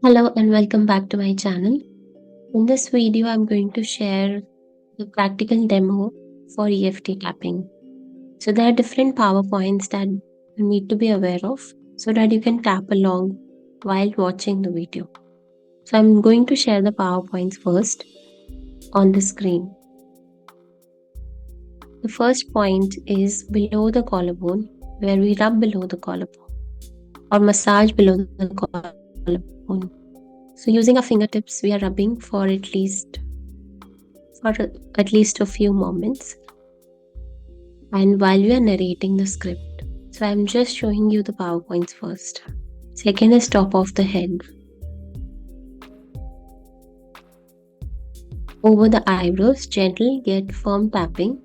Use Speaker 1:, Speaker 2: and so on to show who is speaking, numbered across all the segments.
Speaker 1: Hello and welcome back to my channel. In this video, I'm going to share the practical demo for EFT tapping. So there are different PowerPoints that you need to be aware of so that you can tap along while watching the video. So I'm going to share the PowerPoints first on the screen. The first point is below the collarbone, where we rub below the collarbone or massage below the collarbone. So using our fingertips, we are rubbing for at least a few moments, and while we are narrating the script. So I'm just showing you the PowerPoints first. Second is top of the head. Over the eyebrows, gentle yet firm tapping.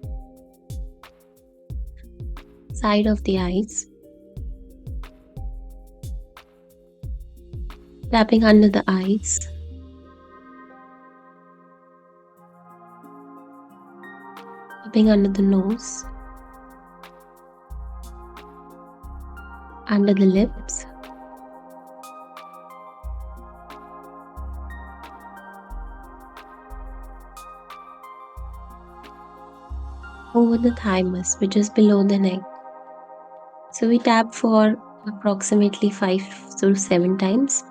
Speaker 1: Side of the eyes. Tapping under the eyes. Tapping under the nose. Under the lips. Over the thymus, which is below the neck. So we tap for approximately 5 to 7 times.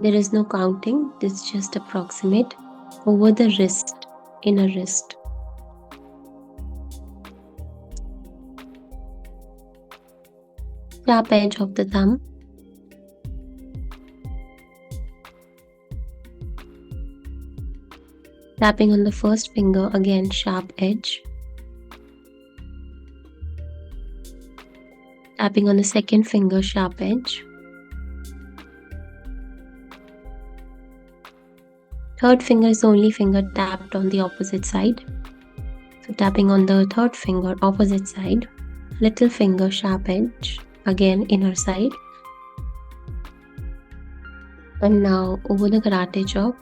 Speaker 1: There is no counting, this is just approximate. Over the wrist, inner wrist. Sharp edge of the thumb. Tapping on the first finger, again sharp edge. Tapping on the second finger, sharp edge. Third finger is the only finger tapped on the opposite side. So tapping on the third finger, opposite side. Little finger, sharp edge. Again, inner side. And now over the karate chop.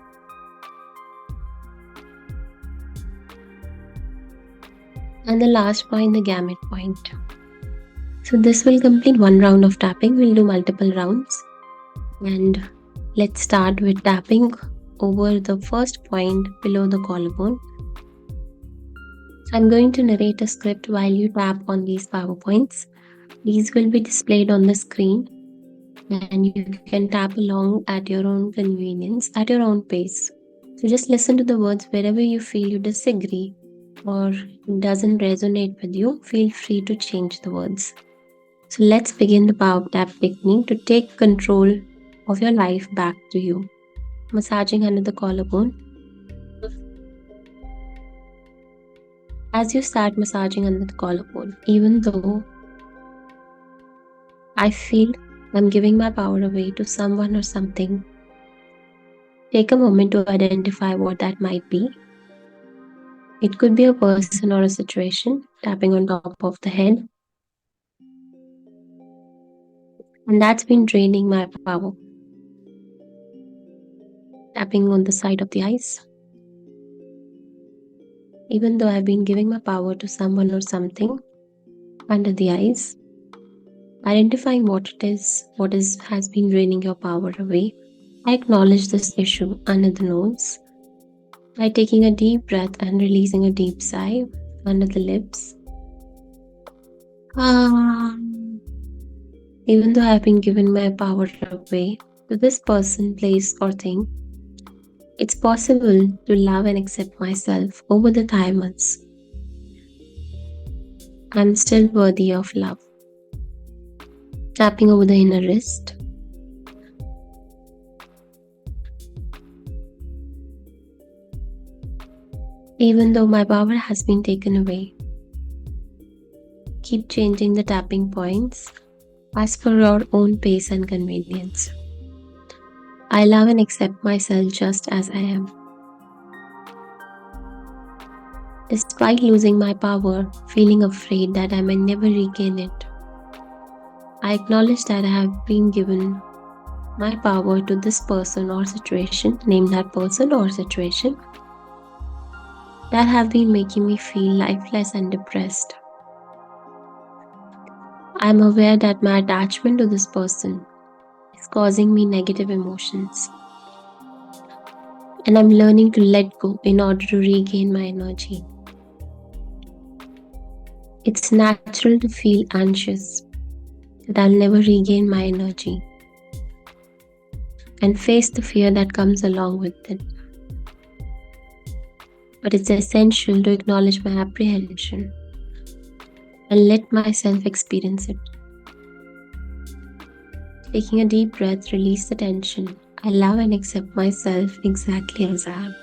Speaker 1: And the last point, the gamut point. So this will complete one round of tapping. We'll do multiple rounds. And let's start with tapping over the first point below the collarbone. So I'm going to narrate a script while you tap on these PowerPoints. These will be displayed on the screen and you can tap along at your own convenience, at your own pace. So just listen to the words wherever you feel you disagree or it doesn't resonate with you, feel free to change the words. So let's begin the power tap technique to take control of your life back to you. Massaging under the collarbone. As you start massaging under the collarbone, even though I feel I'm giving my power away to someone or something, take a moment to identify what that might be. It could be a person or a situation, tapping on top of the head. And that's been draining my power. Tapping on the side of the eyes. Even though I've been giving my power to someone or something, under the eyes. Identifying what it is, has been draining your power away. I acknowledge this issue under the nose by taking a deep breath and releasing a deep sigh under the lips. Even though I've been given my power away to this person, place or thing, it's possible to love and accept myself over the thymus. I'm still worthy of love. Tapping over the inner wrist. Even though my power has been taken away, keep changing the tapping points as per your own pace and convenience. I love and accept myself just as I am. Despite losing my power, feeling afraid that I may never regain it, I acknowledge that I have been given my power to this person or situation, name that person or situation, that have been making me feel lifeless and depressed. I am aware that my attachment to this person is causing me negative emotions. And I'm learning to let go in order to regain my energy. It's natural to feel anxious that I'll never regain my energy and face the fear that comes along with it. But it's essential to acknowledge my apprehension and let myself experience it. Taking a deep breath, release the tension. I allow and accept myself exactly as I am.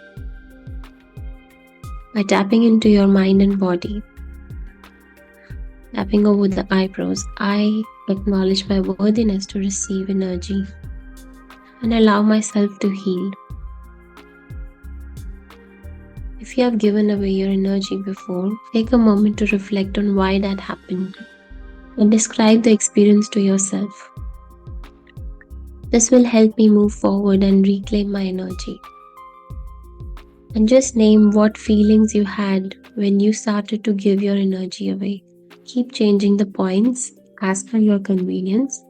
Speaker 1: By tapping into your mind and body, tapping over the eyebrows, I acknowledge my worthiness to receive energy and allow myself to heal. If you have given away your energy before, take a moment to reflect on why that happened and describe the experience to yourself. This will help me move forward and reclaim my energy. And just name what feelings you had when you started to give your energy away. Keep changing the points as per your convenience,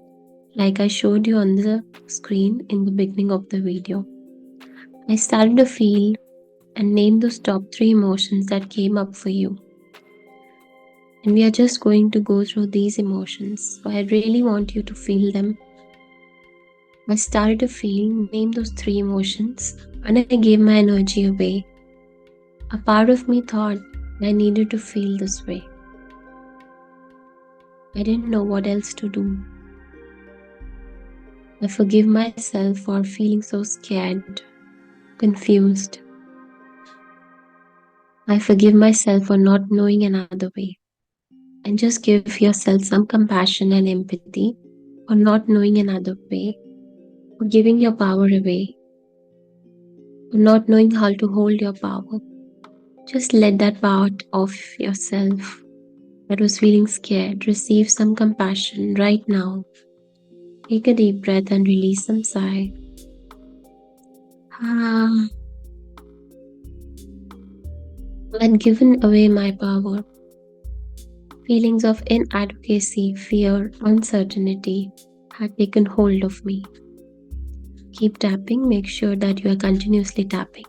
Speaker 1: like I showed you on the screen in the beginning of the video. I started to feel and name those top 3 emotions that came up for you. And we are just going to go through these emotions. So I really want you to feel them. I started to feel, name those 3 emotions. When I gave my energy away, a part of me thought I needed to feel this way. I didn't know what else to do. I forgive myself for feeling so scared, confused. I forgive myself for not knowing another way. And just give yourself some compassion and empathy for not knowing another way, for giving your power away, for not knowing how to hold your power. Just let that part of yourself that was feeling scared receive some compassion right now. Take a deep breath and release some sigh. I'd given away my power. Feelings of inadequacy, fear, uncertainty had taken hold of me. Keep tapping, make sure that you are continuously tapping,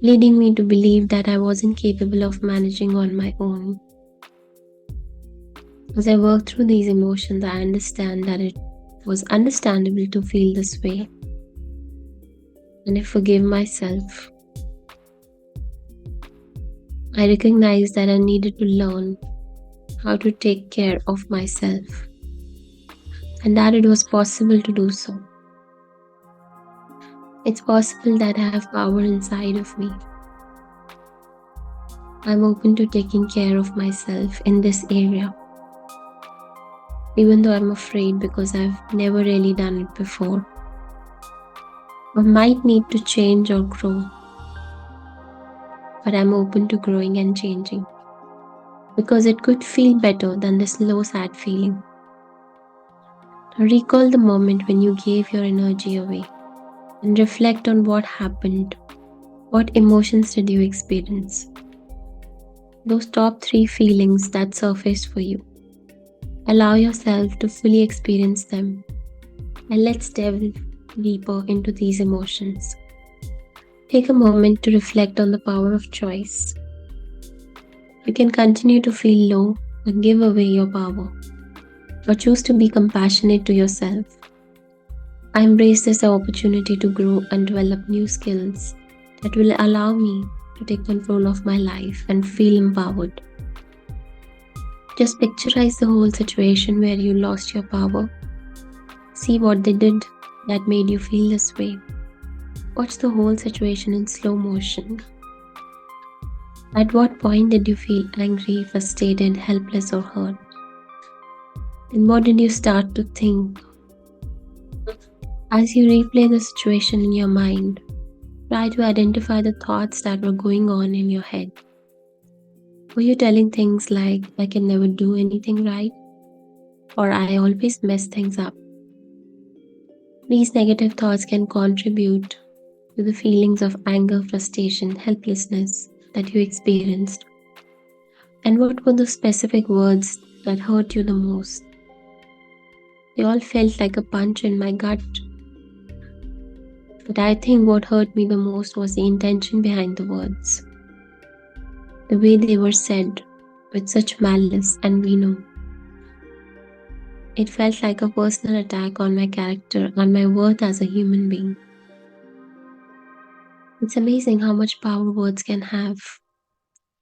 Speaker 1: leading me to believe that I wasn't capable of managing on my own. As I work through these emotions, I understand that it was understandable to feel this way. And I forgive myself. I recognize that I needed to learn how to take care of myself and that it was possible to do so. It's possible that I have power inside of me. I'm open to taking care of myself in this area, even though I'm afraid because I've never really done it before. I might need to change or grow, but I'm open to growing and changing because it could feel better than this low, sad feeling. Now recall the moment when you gave your energy away and reflect on what happened. What emotions did you experience? Those top 3 feelings that surfaced for you. Allow yourself to fully experience them and let's delve deeper into these emotions. Take a moment to reflect on the power of choice. You can continue to feel low and give away your power, or choose to be compassionate to yourself. I embrace this opportunity to grow and develop new skills that will allow me to take control of my life and feel empowered. Just picturize the whole situation where you lost your power. See what they did that made you feel this way. Watch the whole situation in slow motion. At what point did you feel angry, frustrated, helpless, or hurt? And what did you start to think? As you replay the situation in your mind, try to identify the thoughts that were going on in your head. Were you telling things like, I can never do anything right? Or I always mess things up? These negative thoughts can contribute to the feelings of anger, frustration, helplessness that you experienced. And what were the specific words that hurt you the most? They all felt like a punch in my gut. But I think what hurt me the most was the intention behind the words. The way they were said, with such malice and venom. It felt like a personal attack on my character, on my worth as a human being. It's amazing how much power words can have.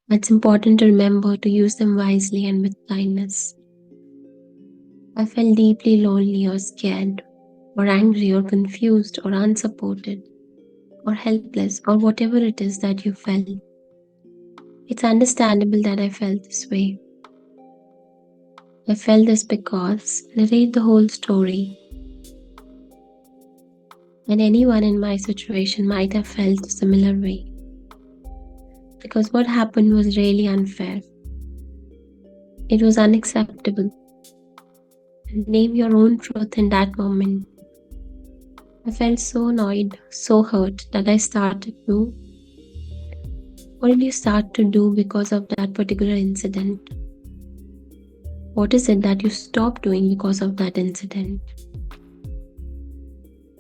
Speaker 1: It's important to remember to use them wisely and with kindness. I felt deeply lonely or scared, or angry or confused or unsupported, or helpless, or whatever it is that you felt. It's understandable that I felt this way. I felt this because narrate the whole story. And anyone in my situation might have felt a similar way. Because what happened was really unfair. It was unacceptable. Name your own truth in that moment. I felt so annoyed, so hurt that I started to. What did you start to do because of that particular incident? What is it that you stopped doing because of that incident?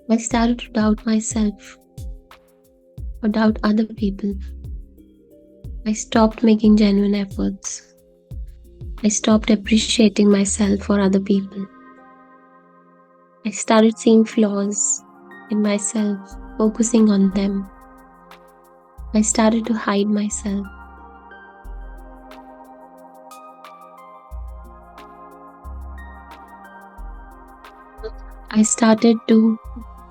Speaker 1: I started to doubt myself or doubt other people. I stopped making genuine efforts. I stopped appreciating myself or other people. I started seeing flaws in myself, focusing on them. I started to hide myself. I started to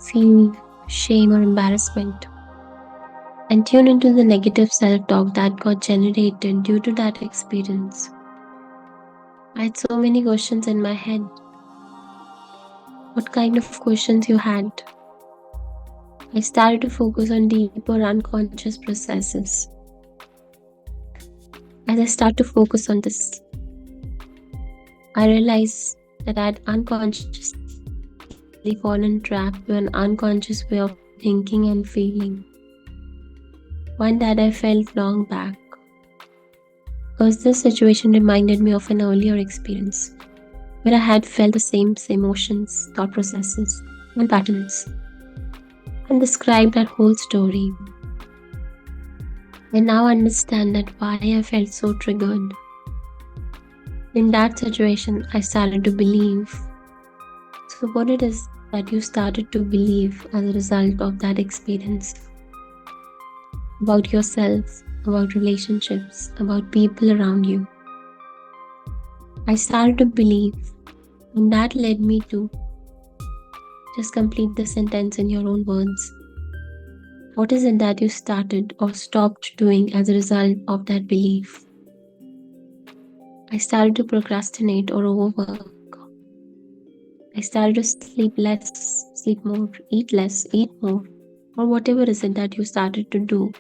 Speaker 1: feel shame or embarrassment and tune into the negative self-talk that got generated due to that experience. I had so many questions in my head. What kind of questions you had? I started to focus on deeper unconscious processes. As I started to focus on this, I realized that I had unconsciously fallen trapped to an unconscious way of thinking and feeling. One that I felt long back. Because this situation reminded me of an earlier experience where I had felt the same emotions, thought processes, and patterns, and described that whole story. I now understand that why I felt so triggered. In that situation, I started to believe. So what it is that you started to believe as a result of that experience? About yourself, about relationships, about people around you. I started to believe, and that led me to just complete the sentence in your own words. What is it that you started or stopped doing as a result of that belief? I started to procrastinate or overwork. I started to sleep less, sleep more, eat less, eat more, or whatever is it that you started to do.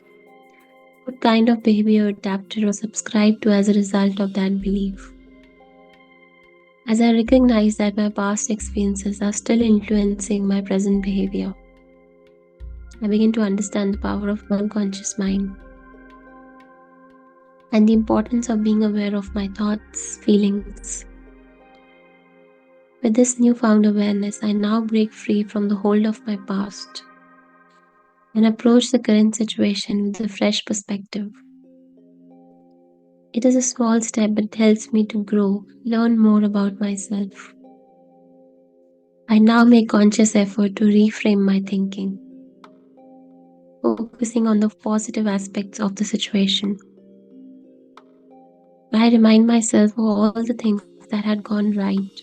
Speaker 1: What kind of behavior adapted or subscribed to as a result of that belief? As I recognize that my past experiences are still influencing my present behavior, I begin to understand the power of my unconscious mind and the importance of being aware of my thoughts, feelings. With this newfound awareness, I now break free from the hold of my past and approach the current situation with a fresh perspective. It is a small step, but it helps me to grow, learn more about myself. I now make conscious effort to reframe my thinking, focusing on the positive aspects of the situation. I remind myself of all the things that had gone right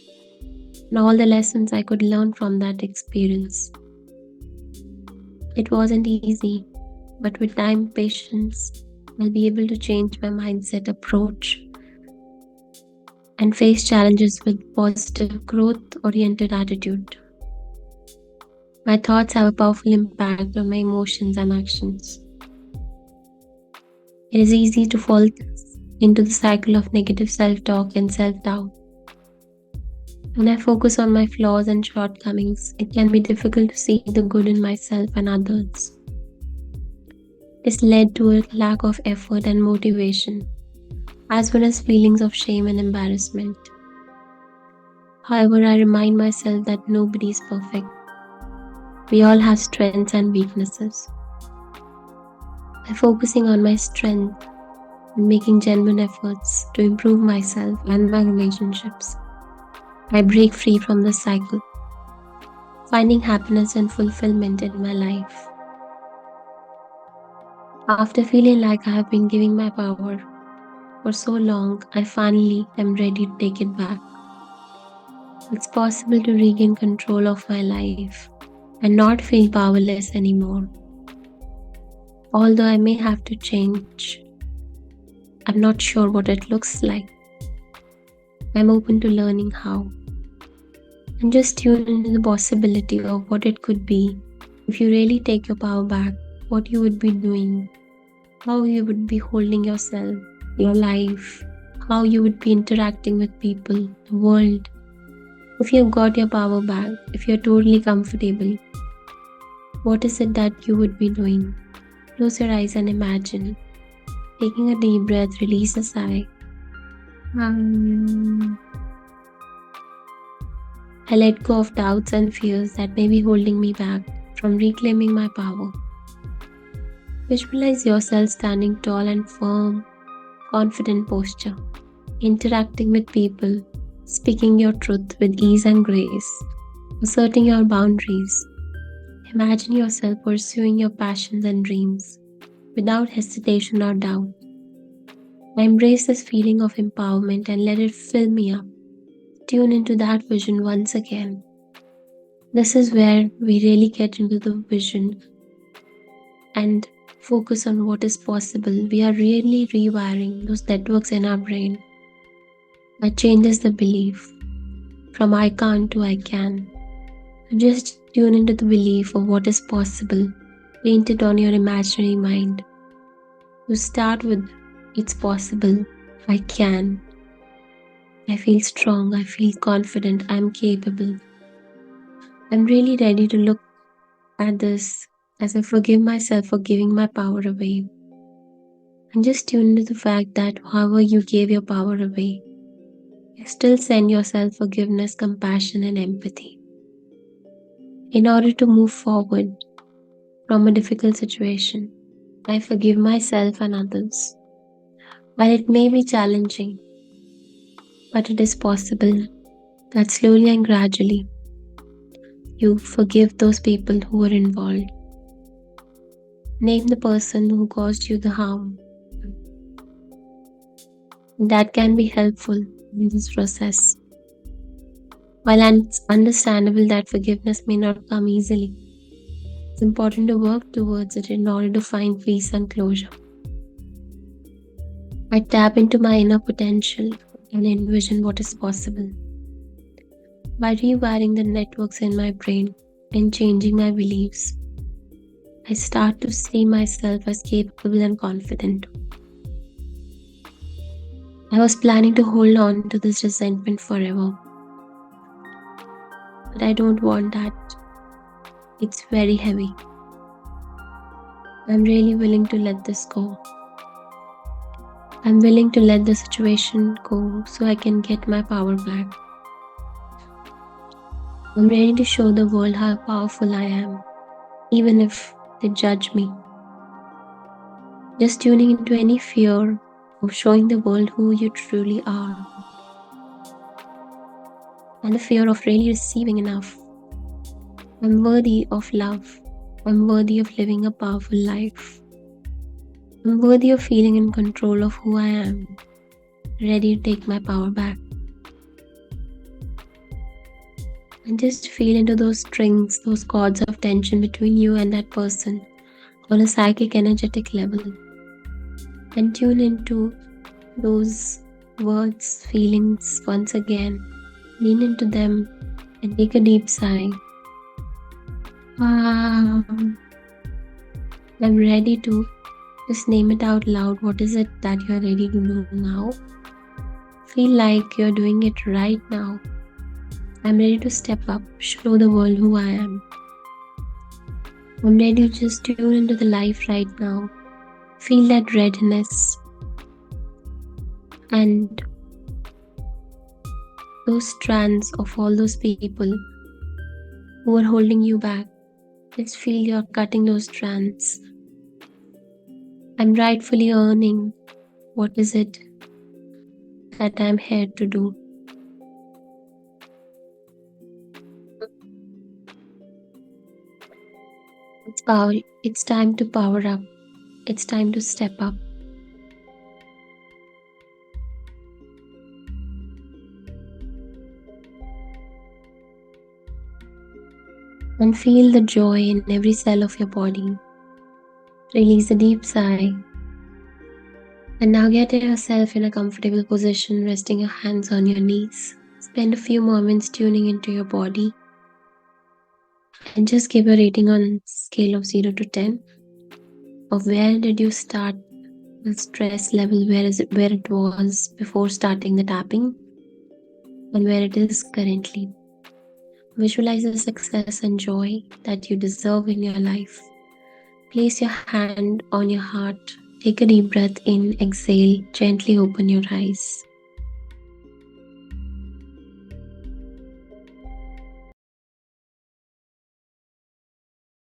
Speaker 1: and all the lessons I could learn from that experience. It wasn't easy, but with time, patience, I'll be able to change my mindset approach and face challenges with positive, growth-oriented attitude. My thoughts have a powerful impact on my emotions and actions. It is easy to fall into the cycle of negative self-talk and self-doubt. When I focus on my flaws and shortcomings, it can be difficult to see the good in myself and others. This led to a lack of effort and motivation, as well as feelings of shame and embarrassment. However, I remind myself that nobody is perfect. We all have strengths and weaknesses. By focusing on my strength and making genuine efforts to improve myself and my relationships, I break free from the cycle, finding happiness and fulfillment in my life. After feeling like I have been giving my power for so long, I finally am ready to take it back. It's possible to regain control of my life and not feel powerless anymore. Although I may have to change, I'm not sure what it looks like. I'm open to learning how. And just tune into the possibility of what it could be if you really take your power back, what you would be doing, how you would be holding yourself, your life, how you would be interacting with people, the world. If you've got your power back, if you're totally comfortable, what is it that you would be doing? Close your eyes and imagine. Taking a deep breath, release a sigh. I let go of doubts and fears that may be holding me back from reclaiming my power. Visualize yourself standing tall and firm, confident posture, interacting with people, speaking your truth with ease and grace, asserting your boundaries. Imagine yourself pursuing your passions and dreams without hesitation or doubt. I embrace this feeling of empowerment and let it fill me up. Tune into that vision once again. This is where we really get into the vision and focus on what is possible. We are really rewiring those networks in our brain that changes the belief from I can't to I can. And just tune into the belief of what is possible, paint it on your imaginary mind. You start with it's possible, I can. I feel strong, I feel confident, I'm capable. I'm really ready to look at this as I forgive myself for giving my power away. And just tune into the fact that however you gave your power away, you still send yourself forgiveness, compassion, and empathy. In order to move forward from a difficult situation, I forgive myself and others. While it may be challenging, but it is possible that slowly and gradually you forgive those people who were involved. Name the person who caused you the harm. That can be helpful in this process. While it's understandable that forgiveness may not come easily, it's important to work towards it in order to find peace and closure. I tap into my inner potential and envision what is possible. By rewiring the networks in my brain and changing my beliefs, I start to see myself as capable and confident. I was planning to hold on to this resentment forever, but I don't want that. It's very heavy. I'm really willing to let this go. I'm willing to let the situation go so I can get my power back. I'm ready to show the world how powerful I am, even if they judge me. Just tuning into any fear of showing the world who you truly are, and the fear of really receiving enough. I'm worthy of love. I'm worthy of living a powerful life. I'm worthy of feeling in control of who I am, ready to take my power back. And just feel into those strings, those cords of tension between you and that person on a psychic energetic level. And tune into those words, feelings once again. Lean into them and take a deep sigh. I'm ready to just name it out loud. What is it that you're ready to do now? Feel like you're doing it right now. I'm ready to step up, show the world who I am. I'm ready to just tune into the life right now. Feel that readiness and those strands of all those people who are holding you back. Let's feel you're cutting those strands. I'm rightfully earning. What is it that I'm here to do? It's time to power up. It's time to step up. And feel the joy in every cell of your body. Release a deep sigh. And now get yourself in a comfortable position, resting your hands on your knees. Spend a few moments tuning into your body. And just give a rating on scale of 0 to 10 of where did you start the stress level, where it was before starting the tapping, and where it is currently. Visualize the success and joy that you deserve in your life. Place your hand on your heart. Take a deep breath in, exhale, gently open your eyes.